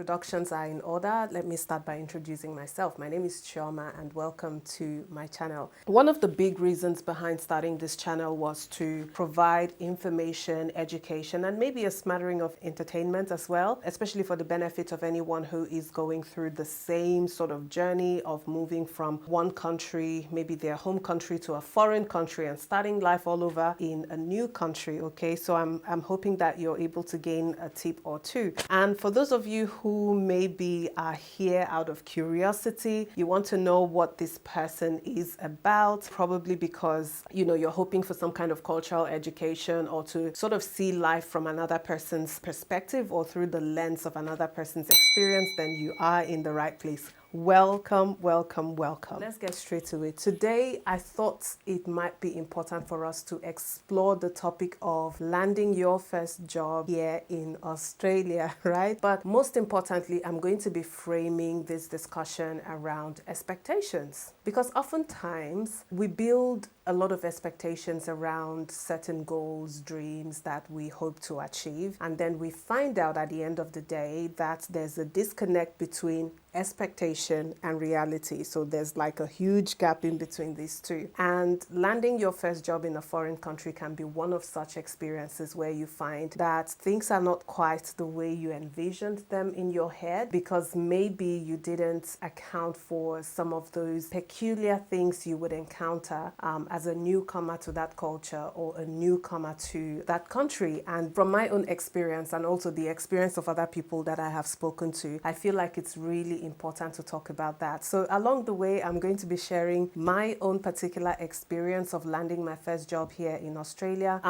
introductions are in order, let me start by introducing myself. My name is Chioma and welcome to my channel. One of the big reasons behind starting this channel was to provide information, education, and maybe a smattering of entertainment as well, especially for the benefit of anyone who is going through the same sort of journey of moving from one country, maybe their home country, to a foreign country and starting life all over in a new country. Okay, so I'm hoping that you're able to gain a tip or two. And for those of you who maybe are here out of curiosity, you want to know what this person is about, probably because, you know, you're hoping for some kind of cultural education or to sort of see life from another person's perspective or through the lens of another person's experience, then you are in the right place. Welcome, welcome, welcome. Let's get straight to it. Today, I thought it might be important for us to explore the topic of landing your first job here in Australia, right? But most importantly, I'm going to be framing this discussion around expectations, because oftentimes we build a lot of expectations around certain goals, dreams that we hope to achieve. And then we find out at the end of the day that there's a disconnect between expectation and reality. So there's like a huge gap in between these two. And landing your first job in a foreign country can be one of such experiences where you find that things are not quite the way you envisioned them in your head, because maybe you didn't account for some of those peculiar things you would encounter as a newcomer to that culture or a newcomer to that country. And from my own experience and also the experience of other people that I have spoken to, I feel like it's really important to talk about that. So along the way, I'm going to be sharing my own particular experience of landing my first job here in Australia.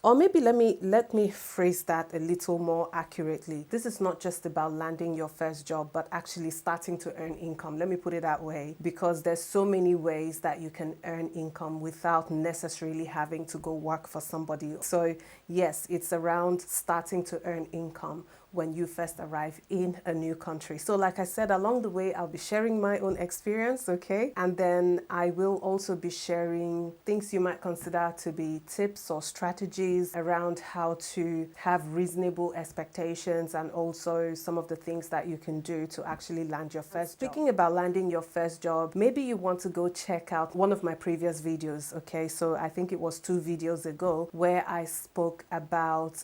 Or maybe let me phrase that a little more accurately. This is not just about landing your first job, but actually starting to earn income. Let me put it that way, because there's so many ways that you can earn income without necessarily having to go work for somebody. So yes, it's around starting to earn income when you first arrive in a new country. So like I said, along the way, I'll be sharing my own experience, okay? And then I will also be sharing things you might consider to be tips or strategies around how to have reasonable expectations, and also some of the things that you can do to actually land your first job. Speaking about landing your first job, maybe you want to go check out one of my previous videos, okay? So I think it was 2 videos ago where I spoke about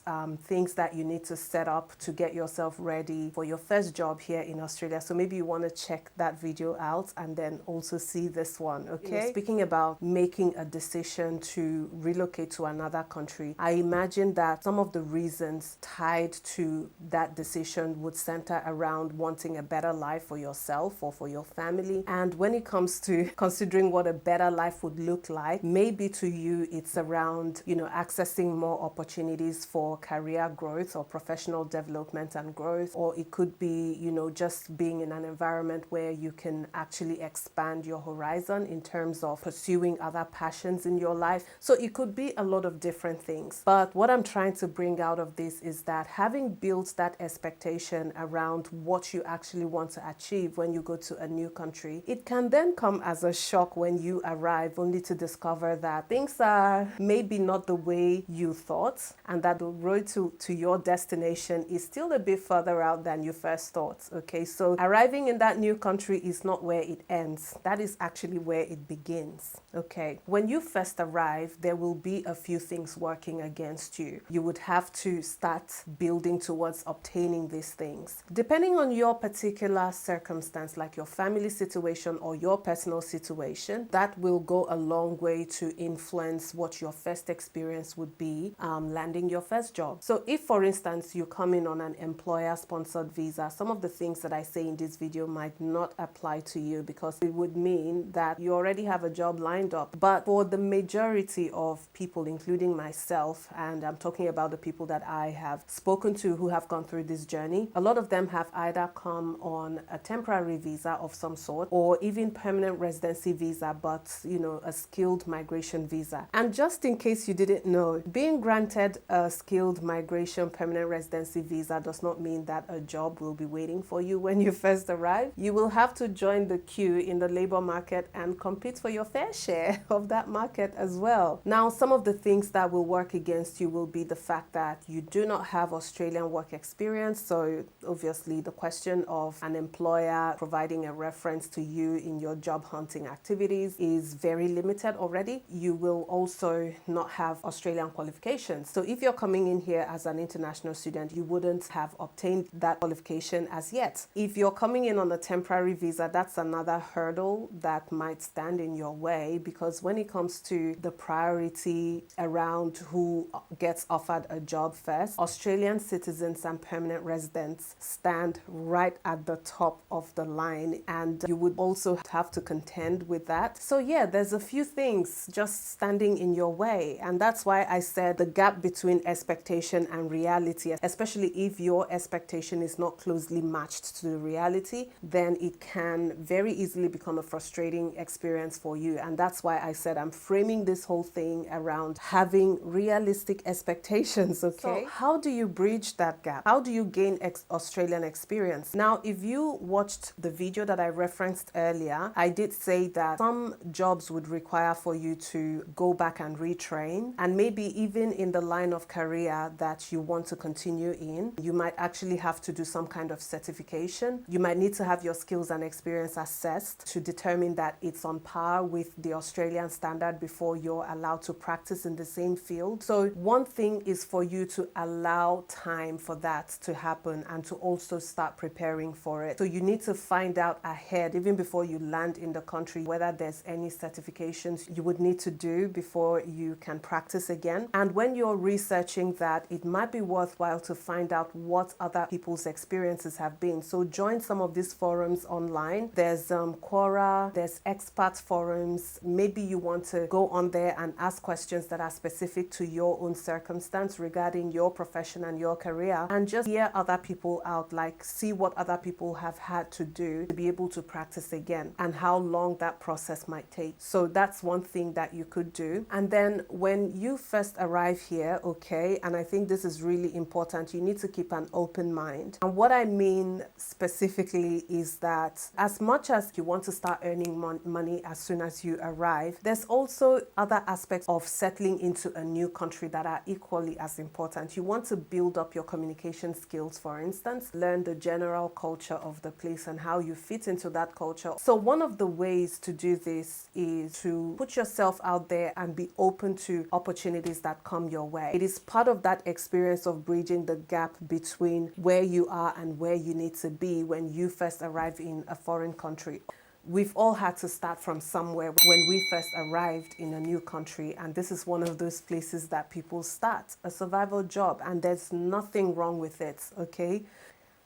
things that you need to set up to get yourself ready for your first job here in Australia. So maybe you want to check that video out and then also see this one, okay? You know, speaking about making a decision to relocate to another country, I imagine that some of the reasons tied to that decision would center around wanting a better life for yourself or for your family. And when it comes to considering what a better life would look like, maybe to you it's around, you know, accessing more opportunities for career growth or professional development and growth, or it could be, you know, just being in an environment where you can actually expand your horizon in terms of pursuing other passions in your life. So it could be a lot of different things. But what I'm trying to bring out of this is that having built that expectation around what you actually want to achieve when you go to a new country, it can then come as a shock when you arrive only to discover that things are maybe not the way you thought, and that the road to your destination is still a bit further out than you first thought, okay? So arriving in that new country is not where it ends. That is actually where it begins, okay? When you first arrive, there will be a few things working against you. You would have to start building towards obtaining these things. Depending on your particular circumstance, like your family situation or your personal situation, that will go a long way to influence what your first experience would be landing your first job. So if, for instance, you come in on an employer-sponsored visa, some of the things that I say in this video might not apply to you, because it would mean that you already have a job lined up. But for the majority of people, including myself, and I'm talking about the people that I have spoken to who have gone through this journey, a lot of them have either come on a temporary visa of some sort, or even permanent residency visa, but, you know, a skilled migration visa. And just in case you didn't know, being granted a skilled migration permanent residency visa visa does not mean that a job will be waiting for you when you first arrive. You will have to join the queue in the labor market and compete for your fair share of that market as well. Now, some of the things that will work against you will be the fact that you do not have Australian work experience. So obviously the question of an employer providing a reference to you in your job hunting activities is very limited already. You will also not have Australian qualifications. So if you're coming in here as an international student, you wouldn't have obtained that qualification as yet. If you're coming in on a temporary visa, that's another hurdle that might stand in your way, because when it comes to the priority around who gets offered a job first, Australian citizens and permanent residents stand right at the top of the line, and you would also have to contend with that. So yeah, there's a few things just standing in your way, and that's why I said the gap between expectation and reality, especially if your expectation is not closely matched to the reality, then it can very easily become a frustrating experience for you. And that's why I said I'm framing this whole thing around having realistic expectations, okay? So how do you bridge that gap? How do you gain Australian experience? Now, if you watched the video that I referenced earlier, I did say that some jobs would require for you to go back and retrain, and maybe even in the line of career that you want to continue in, you might actually have to do some kind of certification. You might need to have your skills and experience assessed to determine that it's on par with the Australian standard before you're allowed to practice in the same field. So one thing is for you to allow time for that to happen and to also start preparing for it. So you need to find out ahead, even before you land in the country, whether there's any certifications you would need to do before you can practice again. And when you're researching that, it might be worthwhile to find out what other people's experiences have been. So join some of these forums online. There's Quora, there's expat forums. Maybe you want to go on there and ask questions that are specific to your own circumstance regarding your profession and your career, and just hear other people out, like see what other people have had to do to be able to practice again and how long that process might take. So that's one thing that you could do. And then when you first arrive here, okay, and I think this is really important, you need to keep an open mind. And what I mean specifically is that as much as you want to start earning money as soon as you arrive, there's also other aspects of settling into a new country that are equally as important. You want to build up your communication skills, for instance, learn the general culture of the place and how you fit into that culture. So one of the ways to do this is to put yourself out there and be open to opportunities that come your way. It is part of that experience of bridging the gap between where you are and where you need to be when you first arrive in a foreign country. We've all had to start from somewhere when we first arrived in a new country, and this is one of those places that people start, a survival job, and there's nothing wrong with it, okay?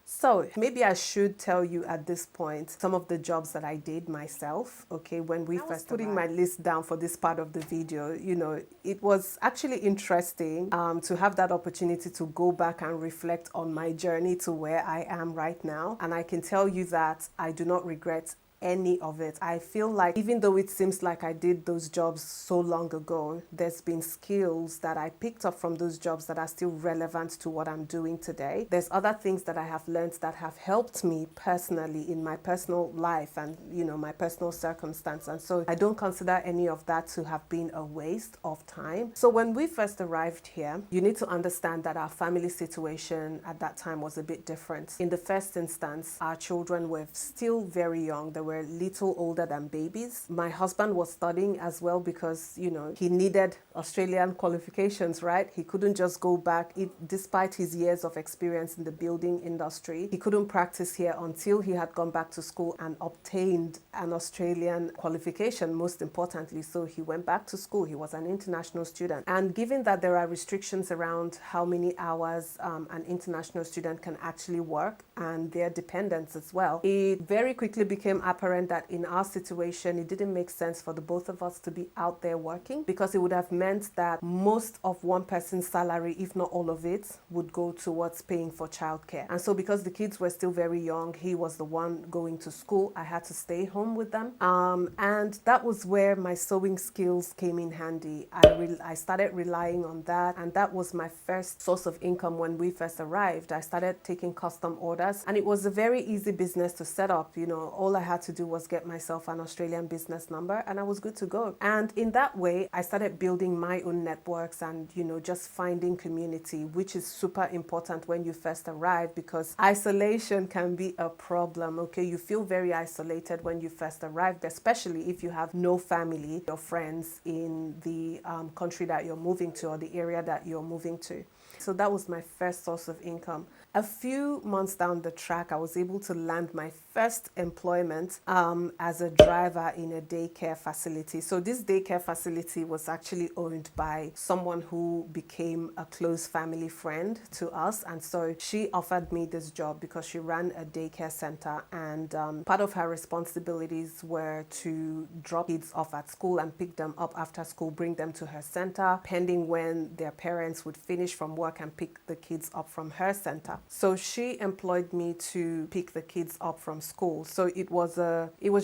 So maybe I should tell you at this point some of the jobs that I did myself, okay, when we first putting my list down for this part of the video. You know, it was actually interesting to have that opportunity to go back and reflect on my journey to where I am right now. And I can tell you that I do not regret any of it. I feel like even though it seems like I did those jobs so long ago, there's been skills that I picked up from those jobs that are still relevant to what I'm doing today. There's other things that I have learned that have helped me personally in my personal life and, you know, my personal circumstance. And so I don't consider any of that to have been a waste of time. So when we first arrived here, you need to understand that our family situation at that time was a bit different. In the first instance, our children were still very young. They were a little older than babies. My husband was studying as well because, you know, he needed Australian qualifications, right? He couldn't just go back. Despite his years of experience in the building industry, he couldn't practice here until he had gone back to school and obtained an Australian qualification, most importantly. So he went back to school. He was an international student. And given that there are restrictions around how many hours an international student can actually work and their dependents as well, it very quickly became apparent that in our situation, it didn't make sense for the both of us to be out there working, because it would have meant that most of one person's salary, if not all of it, would go towards paying for childcare. And so because the kids were still very young, he was the one going to school, I had to stay home with them. And that was where my sewing skills came in handy. I started relying on that, and that was my first source of income when we first arrived. I started taking custom orders, and it was a very easy business to set up. You know, all I had to do was get myself an Australian business number and I was good to go. And in that way, I started building my own networks and, you know, just finding community, which is super important when you first arrive, because isolation can be a problem. Okay, you feel very isolated when you first arrived, especially if you have no family or friends in the country that you're moving to or the area that you're moving to. So that was my first source of income. A few months down the track, I was able to land my first employment as a driver in a daycare facility. So this daycare facility was actually owned by someone who became a close family friend to us. And so she offered me this job because she ran a daycare center, and part of her responsibilities were to drop kids off at school and pick them up after school, bring them to her center, pending when their parents would finish from work and pick the kids up from her center. So she employed me to pick the kids up from school. So it was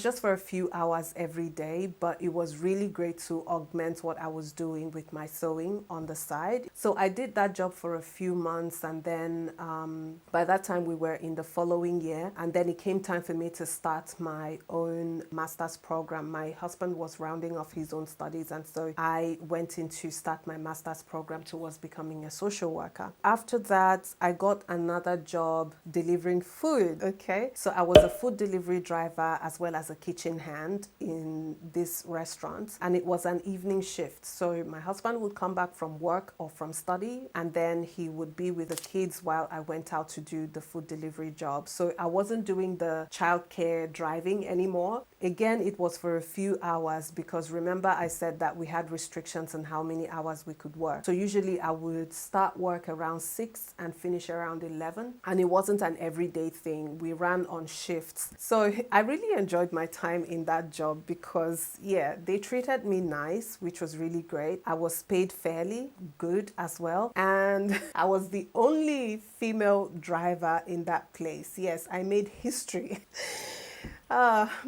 just for a few hours every day, but it was really great to augment what I was doing with my sewing on the side. So I did that job for a few months, and then by that time we were in the following year, and then it came time for me to start my own master's program. My husband was rounding off his own studies, and so I went in to start my master's program towards becoming a social worker. After that, I got another job delivering food. Okay, so I was a food delivery driver as well as a kitchen hand in this restaurant, and it was an evening shift. So my husband would come back from work or from study, and then he would be with the kids while I went out to do the food delivery job. So I wasn't doing the childcare driving anymore. Again, it was for a few hours, because remember I said that we had restrictions on how many hours we could work. So usually I would start work around 6 and finish around 11, and it wasn't an everyday thing. We ran on shifts. So I really enjoyed my time in that job because, yeah, they treated me nice, which was really great. I was paid fairly, good as well, and I was the only female driver in that place. Yes, I made history.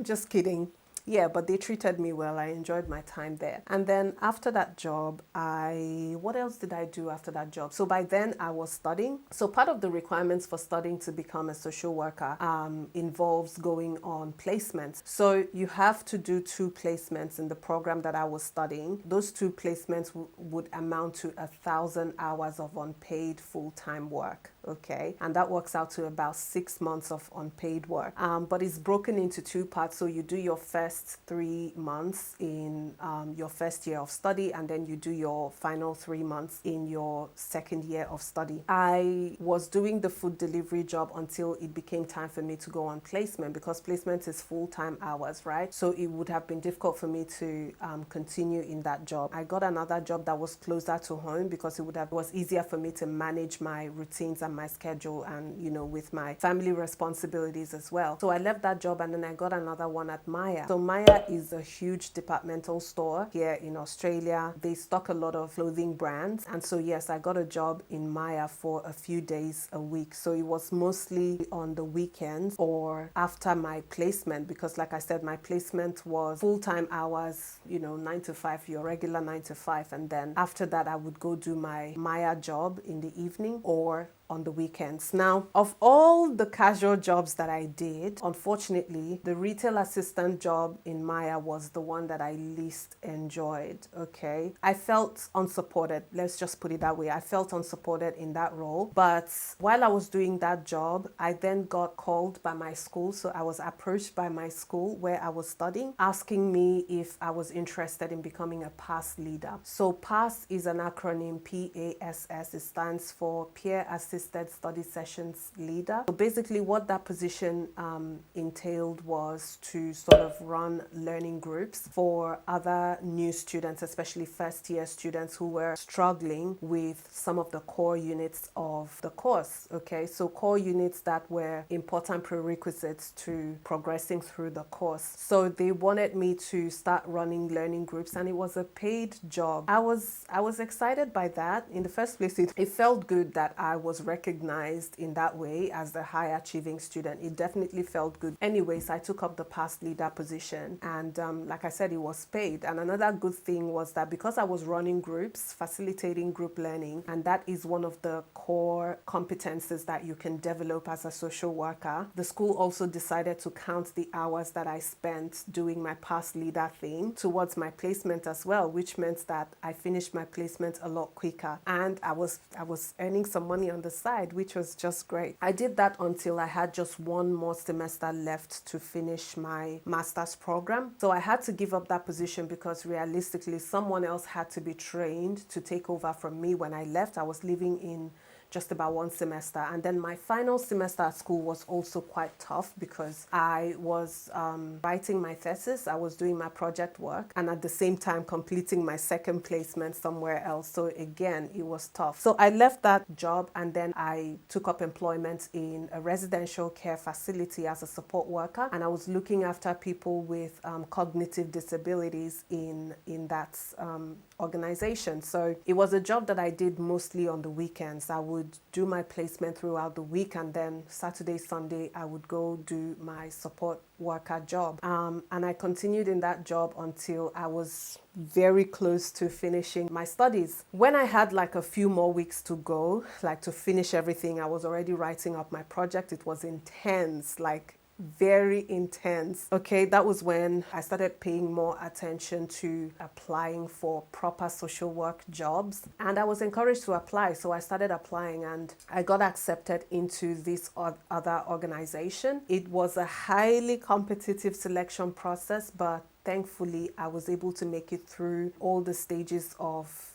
Just kidding. Yeah, but they treated me well. I enjoyed my time there. And then after that job, what else did I do after that job? So by then I was studying. So part of the requirements for studying to become a social worker involves going on placements. So you have to do 2 placements in the program that I was studying. Those 2 placements would amount to 1,000 hours of unpaid full-time work. Okay, and that works out to about 6 months of unpaid work. But it's broken into 2 parts. So you do your first 3 months in your first year of study, and then you do your final 3 months in your second year of study. I was doing the food delivery job until it became time for me to go on placement, because placement is full-time hours, right? So it would have been difficult for me to continue in that job. I got another job that was closer to home, because it was easier for me to manage my routines and my schedule, and, you know, with my family responsibilities as well. So I left that job, and then I got another one at Maya. So Maya is a huge departmental store here in Australia. They stock a lot of clothing brands, and so yes, I got a job in Maya for a few days a week. So it was mostly on the weekends or after my placement, because like I said, my placement was full-time hours, you know, 9 to 5, your regular 9 to 5, and then after that I would go do my Maya job in the evening or on the weekends. Now, of all the casual jobs that I did, unfortunately, the retail assistant job in Maya was the one that I least enjoyed, okay? I felt unsupported, let's just put it that way. I felt unsupported in that role, but while I was doing that job, I then got called by my school. So I was approached by my school where I was studying, asking me if I was interested in becoming a PASS leader. So PASS is an acronym, PASS. It stands for Peer Assistant assisted study sessions leader. So basically what that position entailed was to sort of run learning groups for other new students, especially first year students who were struggling with some of the core units of the course. Okay, so core units that were important prerequisites to progressing through the course. So they wanted me to start running learning groups, and it was a paid job. I was excited by that. In the first place, it felt good that I was recognized in that way as the high achieving student. It definitely felt good. Anyways, I took up the past leader position, and like I said, it was paid. And another good thing was that because I was running groups, facilitating group learning, and that is one of the core competences that you can develop as a social worker, the school also decided to count the hours that I spent doing my past leader thing towards my placement as well, which meant that I finished my placement a lot quicker, and I was earning some money on the side, which was just great. I did that until I had just one more semester left to finish my master's program. So I had to give up that position because realistically someone else had to be trained to take over from me when I left. I was leaving in just about one semester, and then my final semester at school was also quite tough because I was writing my thesis, I was doing my project work, and at the same time completing my second placement somewhere else. So again, it was tough. So I left that job, and then I took up employment in a residential care facility as a support worker, and I was looking after people with cognitive disabilities in that organization. So it was a job that I did mostly on the weekends. I would do my placement throughout the week, and then Saturday, Sunday, I would go do my support worker job. And I continued in that job until I was very close to finishing my studies. When I had like a few more weeks to go, like to finish everything, I was already writing up my project. It was intense, like very intense. Okay, that was when I started paying more attention to applying for proper social work jobs, and I was encouraged to apply, so I started applying, and I got accepted into this other organization. It was a highly competitive selection process, but thankfully I was able to make it through all the stages of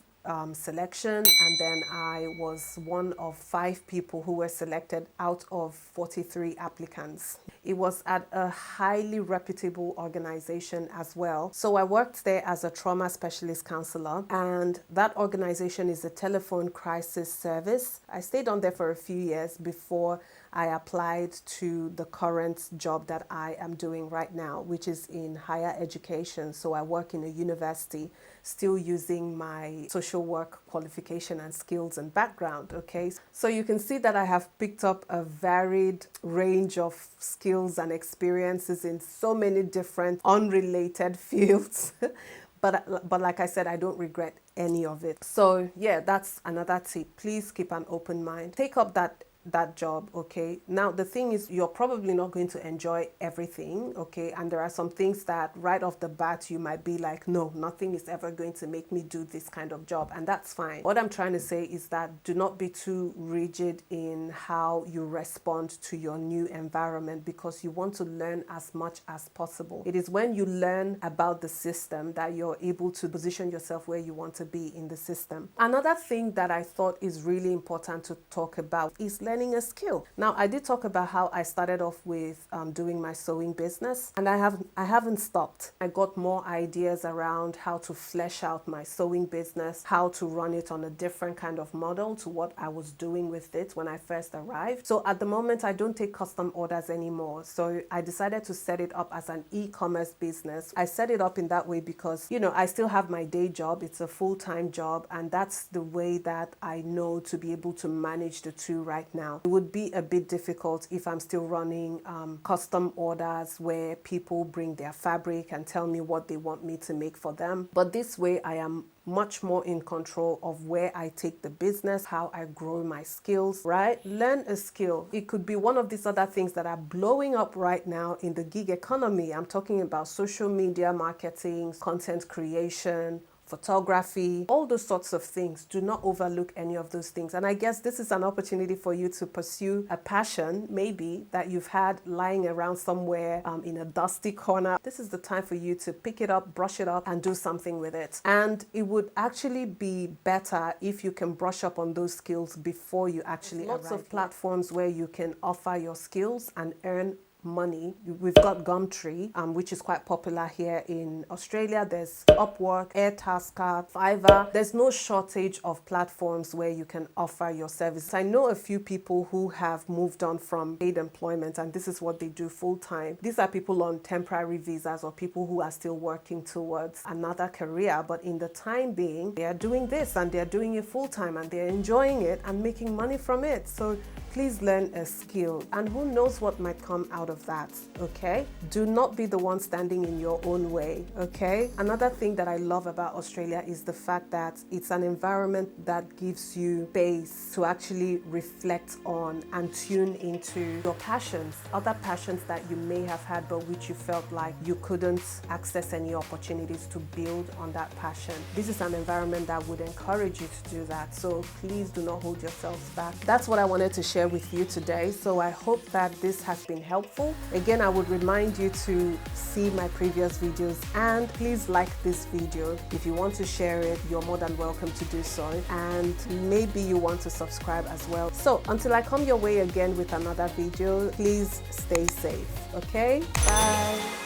selection, and then I was one of 5 people who were selected out of 43 applicants. It was at a highly reputable organization as well. So I worked there as a trauma specialist counselor, and that organization is a telephone crisis service. I stayed on there for a few years before I applied to the current job that I am doing right now, which is in higher education. So I work in a university, still using my social work qualification and skills and background, okay? So you can see that I have picked up a varied range of skills and experiences in so many different unrelated fields. But like I said, I don't regret any of it. So yeah, that's another tip. Please keep an open mind. Take up that job, okay? Now, the thing is, you're probably not going to enjoy everything, okay? And there are some things that right off the bat, you might be like, no, nothing is ever going to make me do this kind of job. And that's fine. What I'm trying to say is that do not be too rigid in how you respond to your new environment, because you want to learn as much as possible. It is when you learn about the system that you're able to position yourself where you want to be in the system. Another thing that I thought is really important to talk about is learning a skill. Now, I did talk about how I started off with doing my sewing business, and I haven't stopped. I got more ideas around how to flesh out my sewing business, how to run it on a different kind of model to what I was doing with it when I first arrived. So at the moment, I don't take custom orders anymore. So I decided to set it up as an e-commerce business. I set it up in that way because, you know, I still have my day job. It's a full-time job, and that's the way that I know to be able to manage the two right now. It would be a bit difficult if I'm still running custom orders where people bring their fabric and tell me what they want me to make for them. But this way, I am much more in control of where I take the business, how I grow my skills, right? Learn a skill. It could be one of these other things that are blowing up right now in the gig economy. I'm talking about social media marketing, content creation, photography, all those sorts of things. Do not overlook any of those things. And I guess this is an opportunity for you to pursue a passion, maybe, that you've had lying around somewhere in a dusty corner. This is the time for you to pick it up, brush it up, and do something with it. And it would actually be better if you can brush up on those skills before you actually arrive. Lots of platforms where you can offer your skills and earn money. We've got Gumtree, which is quite popular here in Australia. There's Upwork, Airtasker, Fiverr. There's no shortage of platforms where you can offer your services. I know a few people who have moved on from paid employment, and this is what they do full time. These are people on temporary visas or people who are still working towards another career, but in the time being, they are doing this and they're doing it full time and they're enjoying it and making money from it. So please learn a skill, and who knows what might come out of that, okay? Do not be the one standing in your own way, okay? Another thing that I love about Australia is the fact that it's an environment that gives you space to actually reflect on and tune into your passions, other passions that you may have had but which you felt like you couldn't access any opportunities to build on that passion. This is an environment that would encourage you to do that, so please do not hold yourselves back. That's what I wanted to share with you today, so I hope that this has been helpful. Again, I would remind you to see my previous videos, and please like this video. If you want to share it, you're more than welcome to do so, and maybe you want to subscribe as well. So until I come your way again with another video, please stay safe, okay? Bye.